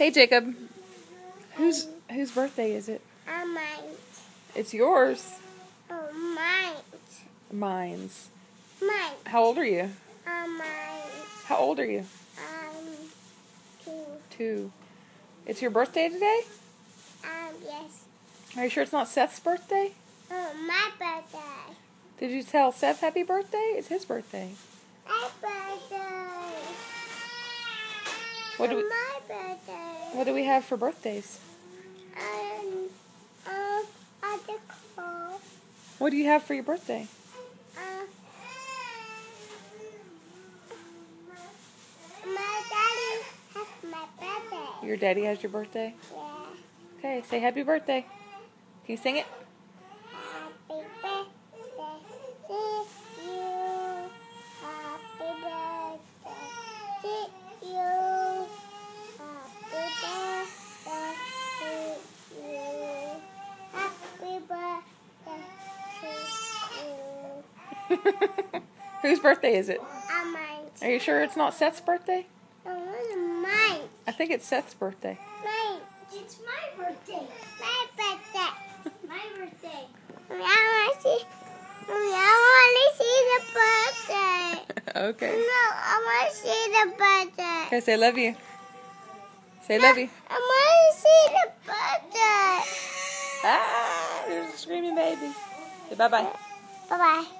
Hey, Jacob. Whose birthday is it? Mine. It's yours. Oh, mine. Mine's. Mine. How old are you? Mine. How old are you? 2. 2. It's your birthday today? Yes. Are you sure it's not Seth's birthday? Oh, my birthday. Did you tell Seth happy birthday? It's his birthday. My birthday. My birthday. What do we have for birthdays? At the call. What do you have for your birthday? My daddy has my birthday. Your daddy has your birthday? Yeah. Okay, say happy birthday. Can you sing it? Happy birthday to you. Happy birthday to you. Happy birthday to you. Happy birthday to you. Whose birthday is it? Mine. Are you sure it's not Seth's birthday? Mine. I think it's Seth's birthday. Mine. It's my birthday. My birthday. My birthday. I want to see the birthday. Okay. No, I want to see the birthday. Okay, say love you. Say love you. I want to see the birthday. Ah, there's a screaming baby. Say bye-bye. Bye-bye.